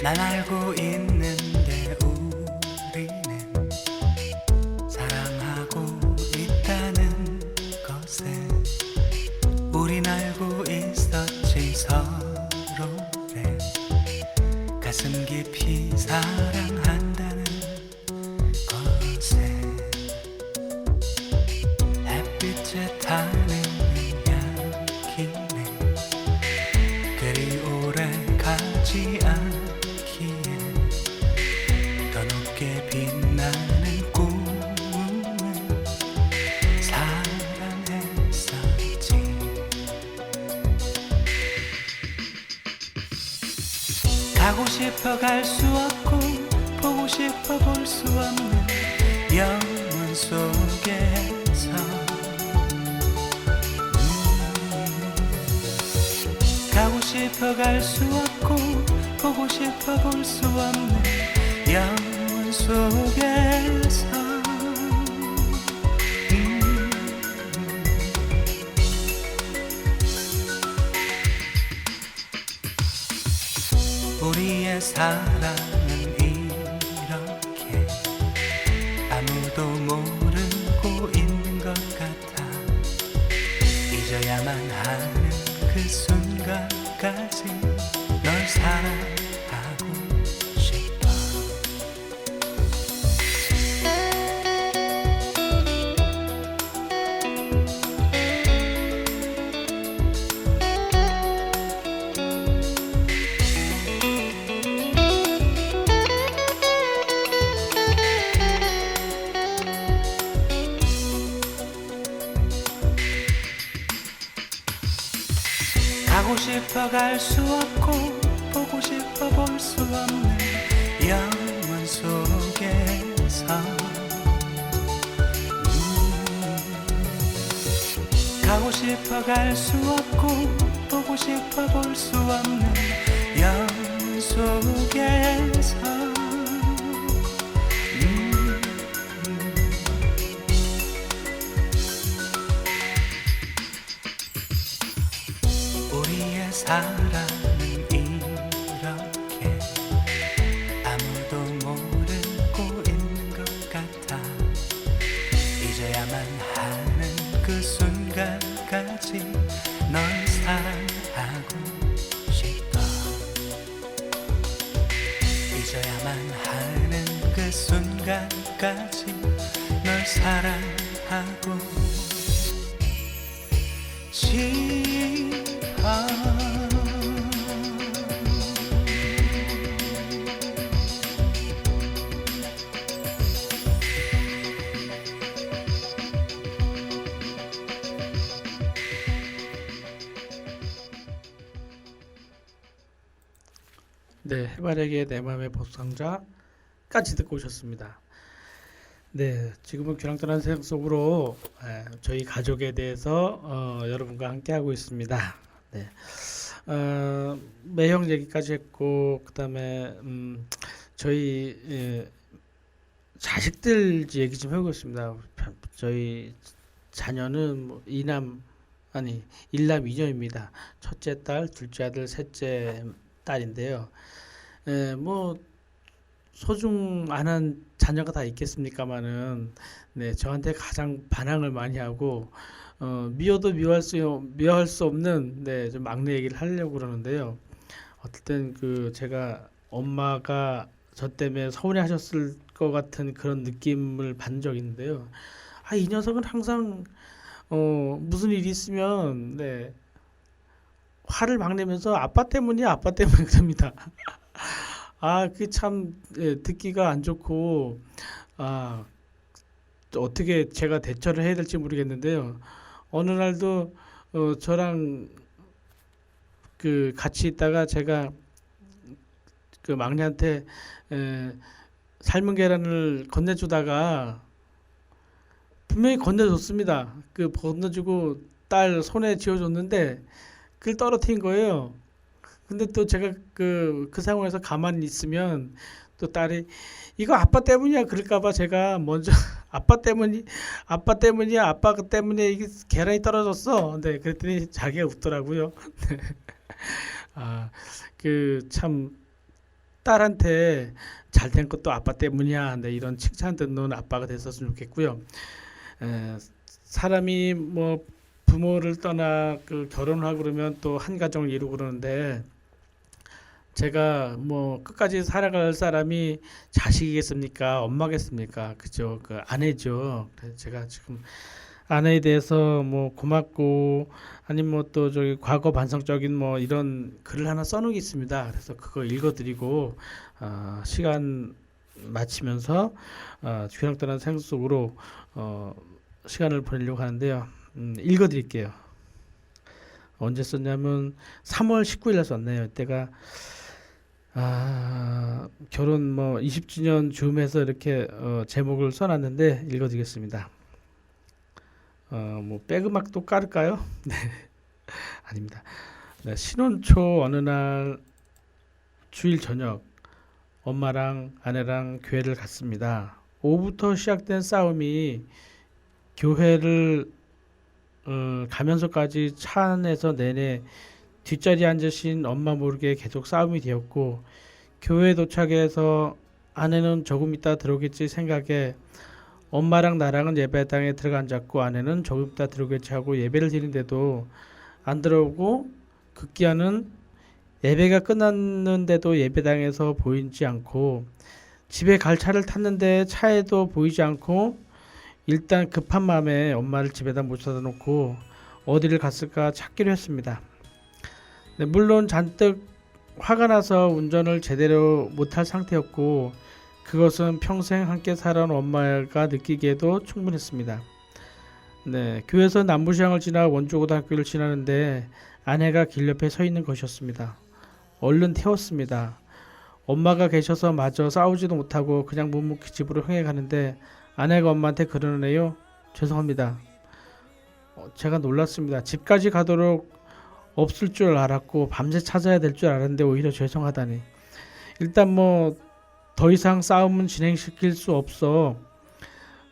난 알고 있는데 우리는 사랑하고 있다는 것을 우린 알고 있었지 서로를 가슴 깊이 사랑한다는 것을 햇빛에 타는 이야기는 그리 오래 가지 않기에 더 높게 빛나는 꿈을 사랑했었지 가고 싶어 갈 수 없고 보고 싶어 볼 수 없는 영원 속에서 가고 싶어 갈 수 없고 보고 싶어 볼 수 없는 영원 속에서 우리의 사랑은 이렇게 아무도 모르고 있는 것 같아 잊어야만 하는 그 순간까지 널 사랑하고 싶어 가고 싶어 갈 수 없고 보고 싶어 볼 수 없는 영원 속에서 가고 싶어 갈 수 없고 보고 싶어 볼 수 없는 영원 속에서 우리의 사랑은 이렇게 아무도 모르고 있는 것 같아 잊어야만 하는 그 순간까지 널 사랑하고 싶어 잊어야만 하는 그 순간까지 널 사랑하고 네, 해바라기의 내 맘의 보상자까지 듣고 오셨습니다. 네, 지금은 귀랑 떠난 세상 속으로 저희 가족에 대해서 여러분과 함께 하고 있습니다. 매형 얘기까지 했고 그다음에 저희 자식들 얘기 좀 해보겠습니다. 저희 자녀는 뭐 일남 이녀입니다. 첫째 딸, 둘째 아들, 셋째 딸인데요. 뭐 소중한 자녀가 다 있겠습니까마는 네, 저한테 가장 반항을 많이 하고 미워도 미워할 수 없는 네, 좀 막내 얘기를 하려고 그러는데요. 어떨 땐 그 제가 엄마가 저 때문에 서운해하셨을 것 같은 그런 느낌을 받은 적이 있는데요. 이 녀석은 항상 무슨 일이 있으면 네, 화를 막 내면서 아빠 때문이야, 아빠 때문에 그럽니다. 그 참 듣기가 안 좋고 아, 어떻게 제가 대처를 해야 될지 모르겠는데요. 어느 날도 저랑 그 같이 있다가 제가 그 막내한테 에, 삶은 계란을 건네주다가 분명히 건네줬습니다. 그 건네주고 딸 손에 쥐어줬는데 그걸 떨어뜨린 거예요. 근데 또 제가 그 상황에서 가만히 있으면 또 딸이 이거 아빠 때문이야 그럴까봐 제가 먼저 아빠 때문이야 아빠 때문에 이게 계란이 떨어졌어. 네, 그랬더니 자기가 웃더라고요. 그 참 딸한테 잘 된 것도 아빠 때문이야. 네, 이런 칭찬 듣는 아빠가 됐었으면 좋겠고요. 사람이 뭐 부모를 떠나 그 결혼을 하고 그러면 또 한 가정을 이루고 그러는데 제가 뭐 끝까지 살아갈 사람이 자식이겠습니까? 엄마겠습니까? 그죠? 그 아내죠. 그래서 제가 지금 아내에 대해서 뭐 고맙고 아니면 뭐 또 저기 과거 반성적인 뭐 이런 글을 하나 써놓은 게 있습니다. 그래서 그거 읽어드리고 시간 마치면서 귀랑 떠난 생각 속으로 시간을 보내려고 하는데요. 읽어드릴게요. 언제 썼냐면 3월 19일에 썼네요. 이때가 결혼 뭐 20주년 줌에서 이렇게 제목을 써놨는데 읽어드리겠습니다. 뭐 백음악도 깔을까요? 네, 아닙니다. 네, 신혼 초 어느 날 주일 저녁 엄마랑 아내랑 교회를 갔습니다. 오후부터 시작된 싸움이 교회를 가면서까지 차 안에서 내내 뒷자리에 앉으신 엄마 모르게 계속 싸움이 되었고 교회 도착해서 아내는 조금 있다 들어오겠지 생각에 엄마랑 나랑은 예배당에 들어가 앉았고 아내는 조금 있다 들어오겠지 하고 예배를 드리는데도 안 들어오고 급기야는 예배가 끝났는데도 예배당에서 보이지 않고 집에 갈 차를 탔는데 차에도 보이지 않고 일단 급한 마음에 엄마를 집에다 모셔다 놓고 어디를 갔을까 찾기로 했습니다. 네, 물론 잔뜩 화가 나서 운전을 제대로 못할 상태였고 그것은 평생 함께 살아온 엄마가 느끼기에도 충분했습니다. 네, 교회에서 남부시장을 지나 원주고등학교를 지나는데 아내가 길 옆에 서 있는 것이었습니다. 얼른 태웠습니다. 엄마가 계셔서 마저 싸우지도 못하고 그냥 묵묵히 집으로 향해 가는데 아내가 엄마한테 그러네요. 죄송합니다. 제가 놀랐습니다. 집까지 가도록 없을 줄 알았고 밤새 찾아야 될 줄 알았는데 오히려 죄송하다니. 일단 뭐 더 이상 싸움은 진행시킬 수 없어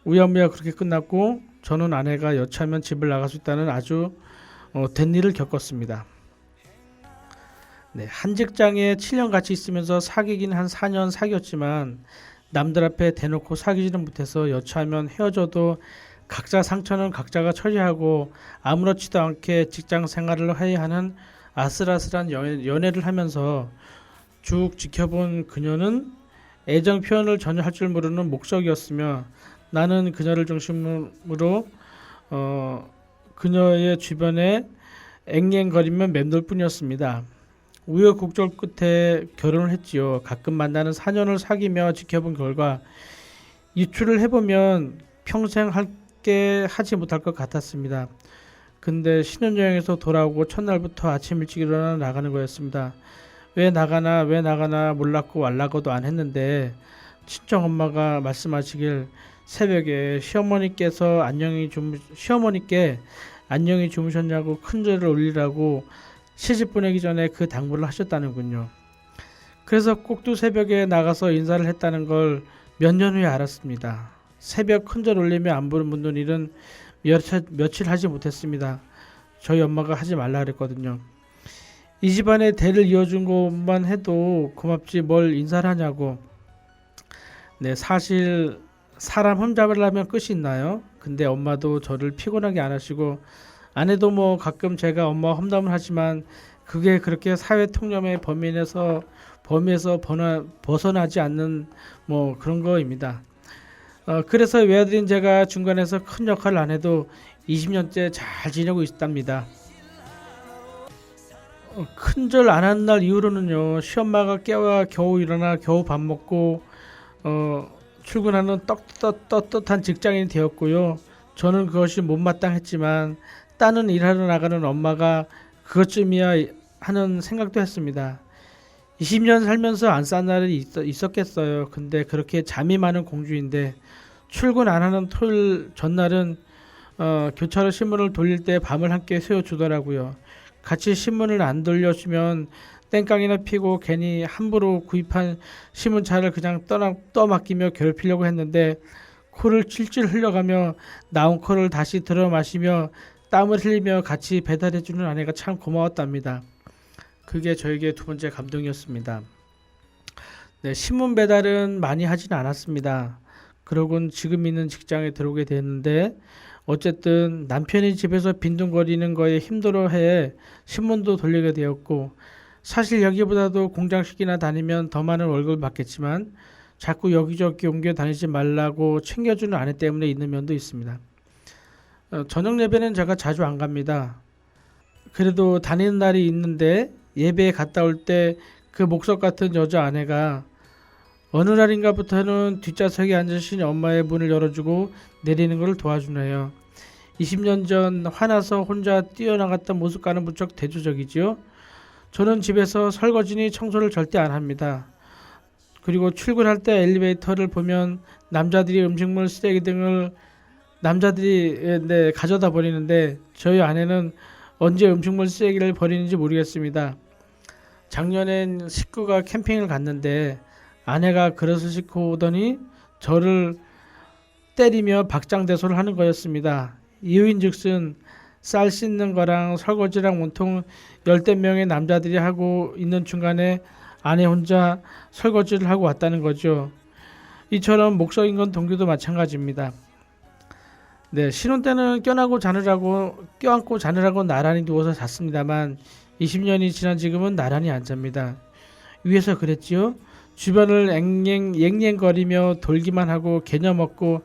우야무야 그렇게 끝났고 저는 아내가 여차하면 집을 나갈 수 있다는 아주 된 일을 겪었습니다. 네, 한 직장에 7년 같이 있으면서 사귀긴 한 4년 사귀었지만 남들 앞에 대놓고 사귀지는 못해서 여차하면 헤어져도 각자 상처는 각자가 처리하고 아무렇지도 않게 직장 생활을 해야 하는 아슬아슬한 연애를 하면서 쭉 지켜본 그녀는 애정 표현을 전혀 할 줄 모르는 목석이었으며 나는 그녀를 중심으로 그녀의 주변에 앵앵거리며 맴돌 뿐이었습니다. 우여곡절 끝에 결혼을 했지요. 가끔 만나는 4년을 사귀며 지켜본 결과 입출을 해보면 평생 함께 하지 못할 것 같았습니다. 근데 신혼여행에서 돌아오고 첫날부터 아침 일찍 일어나 나가는 거였습니다. 왜 나가나 몰랐고 war라고도 안 했는데 친정엄마가 말씀하시길 새벽에 시어머니께 안녕히 주무셨냐고 큰절을 올리라고 시집 보내기 전에 그 당부를 하셨다는군요. 그래서 꼭두 새벽에 나가서 인사를 했다는 걸 몇 년 후에 알았습니다. 새벽 큰절 올리며 안부를 묻는 일은 며칠 하지 못했습니다. 저희 엄마가 하지 말라 그랬거든요. 이 집안의 대를 이어준 것만 해도 고맙지 뭘 인사를 하냐고. 네, 사실 사람 흠잡으려면 끝이 있나요? 근데 엄마도 저를 피곤하게 안 하시고 아내도 뭐 가끔 제가 엄마 험담을 하지만 그게 그렇게 사회 통념의 범위에서 벗어나지 않는 뭐 그런 거입니다. 그래서 외아들인 제가 중간에서 큰 역할을 안 해도 20년째 잘 지내고 있답니다. 큰절 안 하는 날 이후로는요, 시엄마가 깨워야 겨우 일어나 겨우 밥 먹고 출근하는 떳떳한 직장인이 되었고요. 저는 그것이 못마땅했지만 딸은 일하러 나가는 엄마가 그것쯤이야 하는 생각도 했습니다. 20년 살면서 안 싼 날이 있었겠어요. 근데 그렇게 잠이 많은 공주인데 출근 안 하는 토요일 전날은 교차로 신문을 돌릴 때 밤을 함께 새워주더라고요. 같이 신문을 안 돌려주면 땡깡이나 피고 괜히 함부로 구입한 신문차를 그냥 떠맡기며 괴롭히려고 했는데 코를 찔찔 흘려가며 나온 코를 다시 들어 마시며 땀을 흘리며 같이 배달해주는 아내가 참 고마웠답니다. 그게 저에게 두 번째 감동이었습니다. 네, 신문 배달은 많이 하진 않았습니다. 그러곤 지금 있는 직장에 들어오게 됐는데 어쨌든 남편이 집에서 빈둥거리는 거에 힘들어해 신문도 돌리게 되었고 사실 여기보다도 공장식이나 다니면 더 많은 월급을 받겠지만 자꾸 여기저기 옮겨 다니지 말라고 챙겨주는 아내 때문에 있는 면도 있습니다. 저녁 예배는 제가 자주 안 갑니다. 그래도 다니는 날이 있는데 예배에 갔다 올 때 그 목석 같은 여자 아내가 어느 날인가부터는 뒷좌석에 앉으신 엄마의 문을 열어주고 내리는 것을 도와주네요. 20년 전 화나서 혼자 뛰어나갔던 모습과는 무척 대조적이지요. 저는 집에서 설거지니 청소를 절대 안 합니다. 그리고 출근할 때 엘리베이터를 보면 남자들이 음식물 쓰레기 등을 남자들이 가져다 버리는데 저희 아내는 언제 음식물 쓰레기를 버리는지 모르겠습니다. 작년엔 식구가 캠핑을 갔는데 아내가 그릇을 싣고 오더니 저를 때리며 박장대소를 하는 거였습니다. 이유인즉슨 쌀 씻는 거랑 설거지랑 온통 10명의 남자들이 하고 있는 중간에 아내 혼자 설거지를 하고 왔다는 거죠. 이처럼 목석인 건 동기도 마찬가지입니다. 네, 신혼 때는 껴안고 자느라고 나란히 누워서 잤습니다만 20년이 지난 지금은 나란히 안 잡니다. 위에서 그랬지요. 주변을 앵앵거리며 돌기만 하고 개념 없고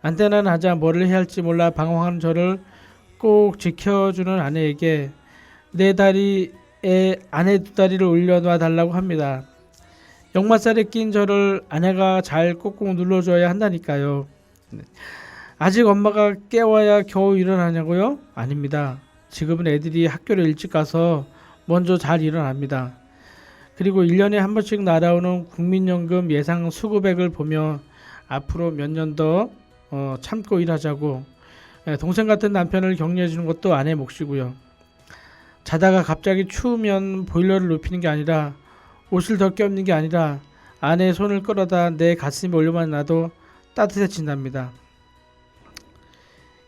안테나 나자 뭐를 해야 할지 몰라 방황하는 저를 꼭 지켜주는 아내에게 내 다리에 아내 두 다리를 올려놔 달라고 합니다. 역마살에 낀 저를 아내가 잘 꼭꼭 눌러줘야 한다니까요. 아직 엄마가 깨워야 겨우 일어나냐고요? 아닙니다. 지금은 애들이 학교를 일찍 가서 먼저 잘 일어납니다. 그리고 1년에 한 번씩 날아오는 국민연금 예상 수급액을 보며 앞으로 몇 년 더 참고 일하자고 동생 같은 남편을 격려해 주는 것도 아내 몫이고요. 자다가 갑자기 추우면 보일러를 높이는 게 아니라 옷을 더 껴입는 게 아니라 아내의 손을 끌어다 내 가슴에 올려만 놔도 따뜻해진답니다.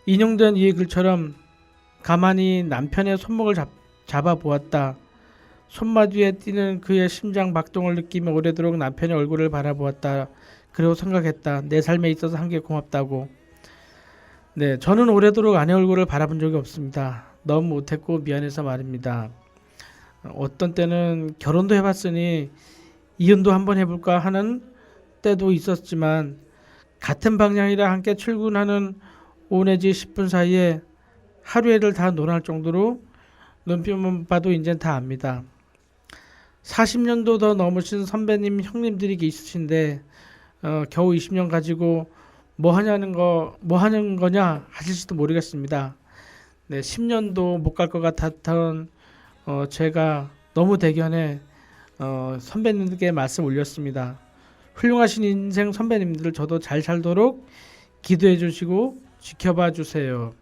인용된 이 글처럼 가만히 남편의 손목을 잡아보았다. 손마디에 뛰는 그의 심장 박동을 느끼며 오래도록 남편의 얼굴을 바라보았다. 그리고 생각했다. 내 삶에 있어서 한 게 고맙다고. 네, 저는 오래도록 아내 얼굴을 바라본 적이 없습니다. 너무 못했고 미안해서 말입니다. 어떤 때는 결혼도 해봤으니 이혼도 한번 해볼까 하는 때도 있었지만 같은 방향이라 함께 출근하는 5 내지 10분 사이에 하루에를 다 논할 정도로 눈빛만 봐도 이젠 다 압니다. 40년도 더 넘으신 선배님 형님들이 있으신데 겨우 20년 가지고 뭐 하는 거냐 하실지도 모르겠습니다. 네, 10년도 못 갈 것 같았던 제가 너무 대견해 선배님들께 말씀 올렸습니다. 훌륭하신 인생 선배님들 저도 잘 살도록 기도해 주시고 지켜봐 주세요.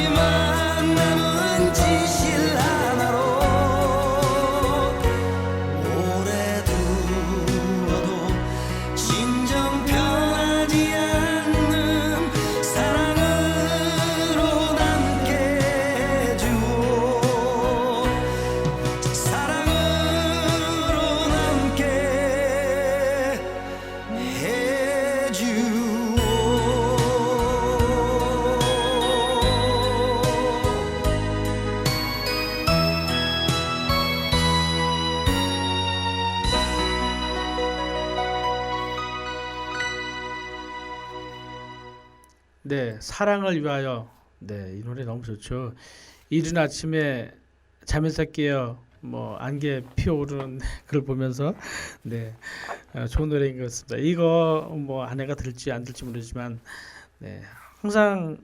하지만 남은 지실 하나로 오래 두어도 진정 변하지 않는 사랑으로 남게 해주오 사랑으로 남게 해주오 네, 사랑을 위하여. 네, 이 노래 너무 좋죠. 이른 아침에 잠에서 깨어 뭐 안개 피어오르는 그걸 보면서 네, 좋은 노래인 것 같습니다. 이거 뭐 아내가 들을지 안 들을지 모르지만 네, 항상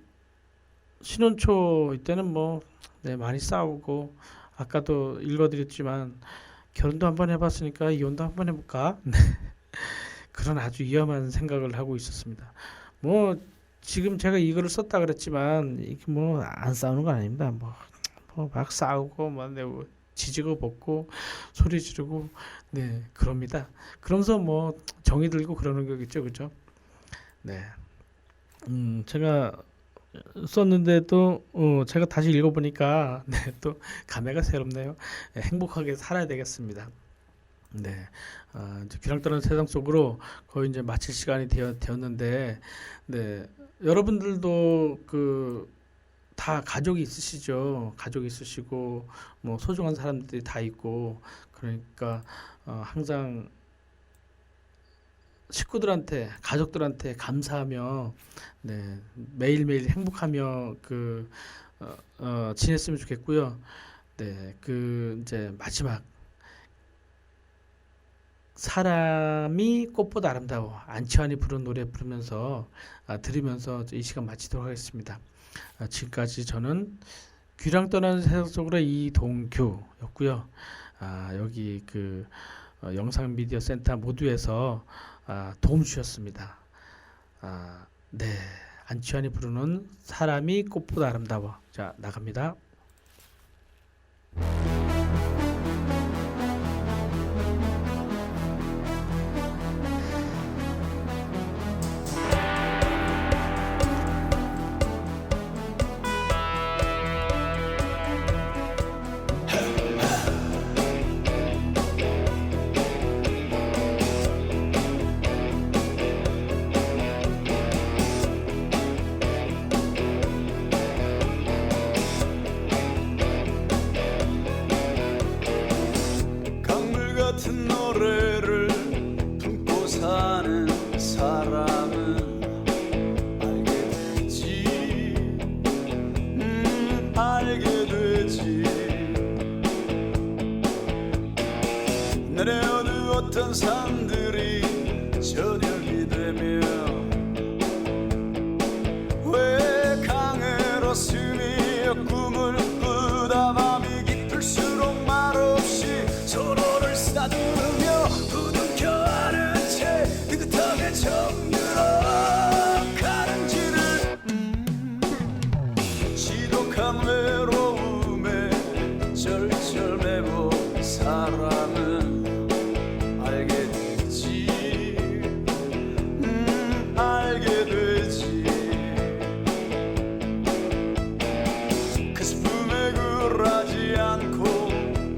신혼초 이때는 뭐 네, 많이 싸우고 아까도 읽어드렸지만 결혼도 한번 해봤으니까 이혼도 한번 해볼까? 네, 그런 아주 위험한 생각을 하고 있었습니다. 뭐 지금 제가 이거를 썼다 그랬지만 이게 뭐 안 싸우는 건 아닙니다. 뭐 막 싸우고 뭐 지지고 볶고 소리 지르고 네 그럽니다. 그러면서 뭐 정이 들고 그러는 거겠죠, 그죠? 네, 제가 썼는데 또 제가 다시 읽어보니까 네, 또 감회가 새롭네요. 네, 행복하게 살아야 되겠습니다. 네, 이제 귀랑 떠난 세상 속으로 거의 이제 마칠 시간이 되었는데, 네, 여러분들도 다 가족이 있으시죠. 가족이 있으시고 뭐 소중한 사람들이 다 있고 그러니까 항상 식구들한테 가족들한테 감사하며 네, 매일매일 행복하며 지냈으면 좋겠고요. 네, 이제 마지막 사람이 꽃보다 아름다워 안치환이 부른 노래 부르면서 들으면서 이 시간 마치도록 하겠습니다. 지금까지 저는 귀랑 떠나는 세상 속으로 이동규였고요. 여기 영상 미디어 센터 모두에서 도움 주셨습니다. 네, 안치환이 부르는 사람이 꽃보다 아름다워. 자, 나갑니다. 강물 같은 노래를 품고 사는 사람은 알게 되지 알게 되지 내려두었던 산들이 저녁이 되면 왜 강으로 스며 꿈을 꾸다 밤이 깊을수록 말없이 서로를 싸두르며 부둥켜안은 채 느긋하게 정들어 가는 길을 지독한 외로움에 절절매고 사람은 알게 되지 알게 되지 그 슬픔에 굴하지 않고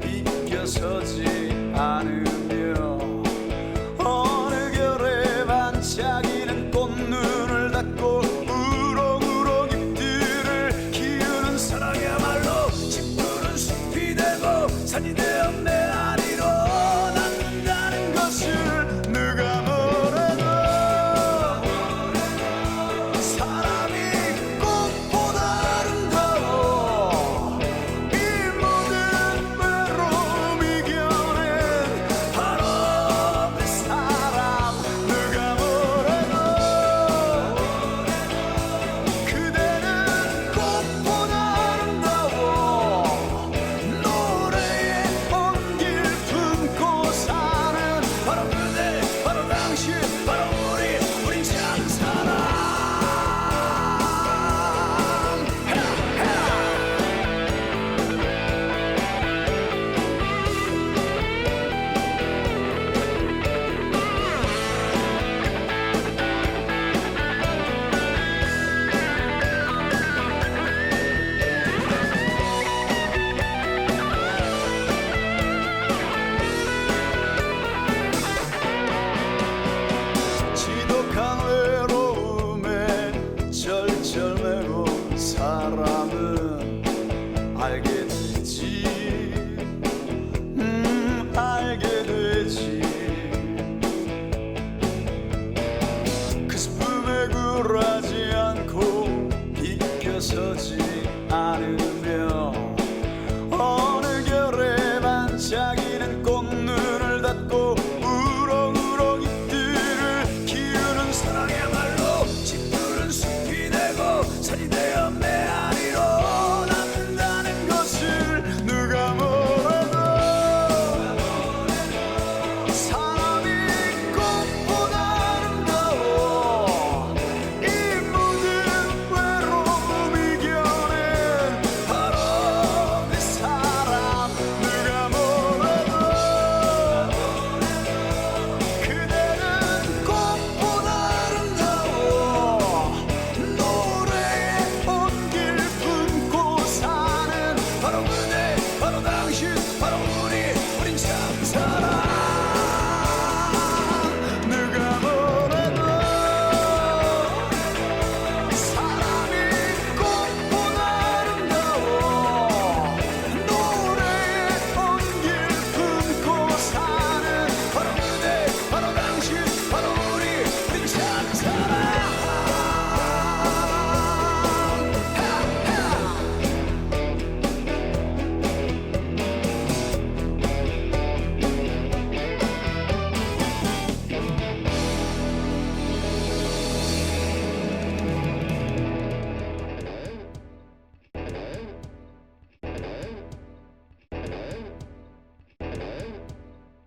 비껴서지 않으며 어느 결에 반짝이는 꽃눈을 닫고 우렁우렁 잎들을 키우는 사랑이야말로 사람은 알게 되지 알게 되지 그 슬픔에 굴하지 않고 비껴서지 않으면